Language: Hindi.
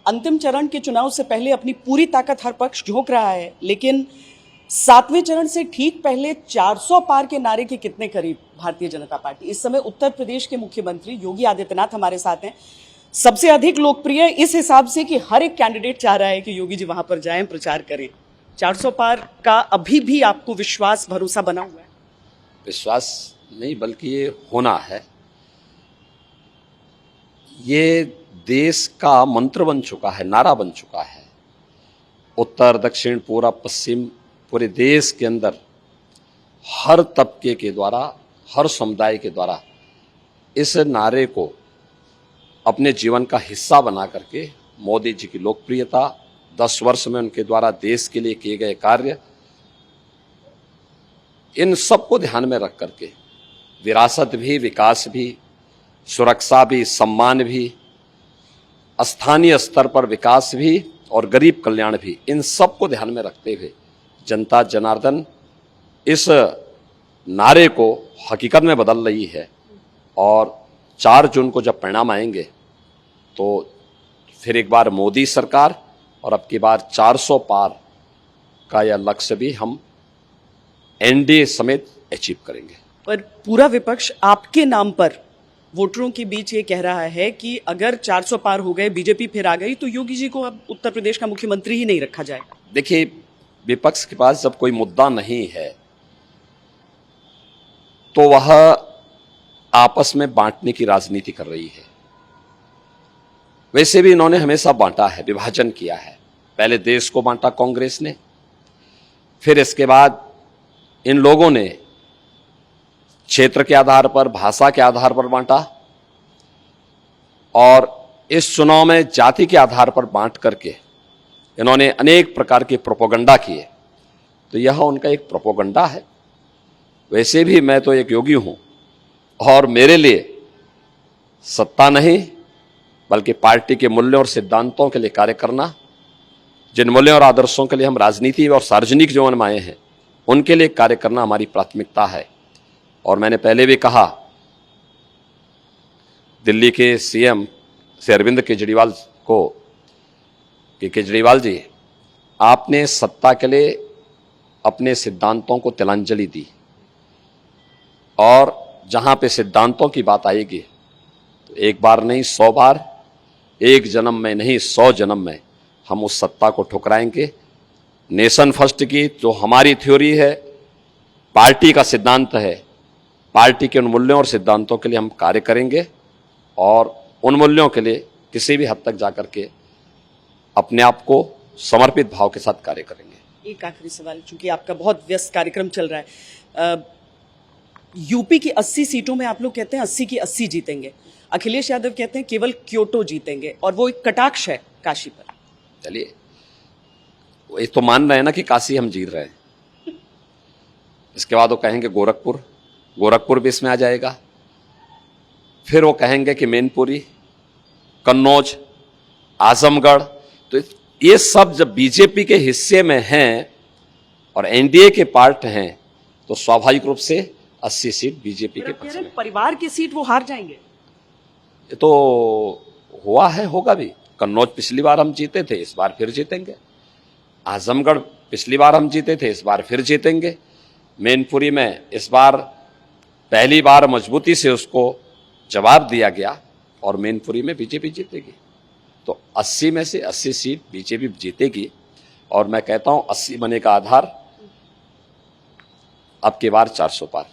अंतिम चरण के चुनाव से पहले अपनी पूरी ताकत हर पक्ष झोंक रहा है, लेकिन 7वें चरण से ठीक पहले 400 पार के नारे के कितने करीब भारतीय जनता पार्टी? इस समय उत्तर प्रदेश के मुख्यमंत्री योगी आदित्यनाथ हमारे साथ हैं, सबसे अधिक लोकप्रिय इस हिसाब से कि हर एक कैंडिडेट चाह रहा है कि योगी जी वहां पर जाएं, प्रचार करें। 400 पार का अभी भी आपको विश्वास, भरोसा बना हुआ है? विश्वास नहीं, बल्कि ये होना है। ये देश का मंत्र बन चुका है, नारा बन चुका है। उत्तर, दक्षिण, पूरब, पश्चिम, पूरे देश के अंदर हर तबके के द्वारा, हर समुदाय के द्वारा इस नारे को अपने जीवन का हिस्सा बना करके मोदी जी की लोकप्रियता, 10 वर्ष में उनके द्वारा देश के लिए किए गए कार्य, इन सबको ध्यान में रख करके विरासत भी, विकास भी, सुरक्षा भी, सम्मान भी, स्थानीय स्तर पर विकास भी और गरीब कल्याण भी, इन सबको ध्यान में रखते हुए जनता जनार्दन इस नारे को हकीकत में बदल रही है। और 4 जून को जब परिणाम आएंगे तो फिर एक बार मोदी सरकार और अब की बार 400 पार का यह लक्ष्य भी हम एनडीए समेत अचीव करेंगे। पर पूरा विपक्ष आपके नाम पर वोटरों के बीच ये कह रहा है कि अगर 400 पार हो गए, बीजेपी फिर आ गई, तो योगी जी को अब उत्तर प्रदेश का मुख्यमंत्री ही नहीं रखा जाएगा। देखिए, विपक्ष के पास जब कोई मुद्दा नहीं है तो वह आपस में बांटने की राजनीति कर रही है। वैसे भी इन्होंने हमेशा बांटा है, विभाजन किया है। पहले देश को बांटा कांग्रेस ने, फिर इसके बाद इन लोगों ने क्षेत्र के आधार पर, भाषा के आधार पर बांटा, और इस चुनाव में जाति के आधार पर बांट करके इन्होंने अनेक प्रकार के प्रोपोगंडा किए। तो यह उनका एक प्रोपोगंडा है। वैसे भी मैं तो एक योगी हूं और मेरे लिए सत्ता नहीं बल्कि पार्टी के मूल्यों और सिद्धांतों के लिए कार्य करना, जिन मूल्यों और आदर्शों के लिए हम राजनीति और सार्वजनिक जीवन में आए हैं उनके लिए कार्य करना हमारी प्राथमिकता है। और मैंने पहले भी कहा, दिल्ली के सीएम से अरविंद केजरीवाल को कि केजरीवाल जी, आपने सत्ता के लिए अपने सिद्धांतों को तिलांजलि दी, और जहां पे सिद्धांतों की बात आएगी तो एक बार नहीं 100 बार, एक जन्म में नहीं 100 जन्म में हम उस सत्ता को ठुकराएंगे। नेशन फर्स्ट की जो हमारी थ्योरी है, पार्टी का सिद्धांत है, पार्टी के उन मूल्यों और सिद्धांतों के लिए हम कार्य करेंगे और उन मूल्यों के लिए किसी भी हद तक जाकर के अपने आप को समर्पित भाव के साथ कार्य करेंगे। एक आखिरी सवाल, चूंकि आपका बहुत व्यस्त कार्यक्रम चल रहा है, यूपी की 80 सीटों में आप लोग कहते हैं 80 की 80 जीतेंगे, अखिलेश यादव कहते हैं केवल क्योटो जीतेंगे, और वो एक कटाक्ष है काशी पर। चलिए, वो तो मान रहे हैं ना कि काशी हम जीत रहे हैं। इसके बाद वो कहेंगे गोरखपुर भी इसमें आ जाएगा। फिर वो कहेंगे कि मैनपुरी, कन्नौज, आजमगढ़। तो ये सब जब बीजेपी के हिस्से में हैं और एनडीए के पार्ट हैं तो स्वाभाविक रूप से 80 सीट बीजेपी के पक्ष में। परिवार की सीट वो हार जाएंगे। ये तो हुआ है, होगा भी। कन्नौज पिछली बार हम जीते थे, इस बार फिर जीतेंगे। आजमगढ़ पिछली बार हम जीते थे, इस बार फिर जीतेंगे। मैनपुरी में इस बार पहली बार मजबूती से उसको जवाब दिया गया और मैनपुरी में बीजेपी जीतेगी। तो 80 में से 80 सीट बीजेपी जीतेगी। और मैं कहता हूं 80 बने का आधार, अब की बार 400 पार।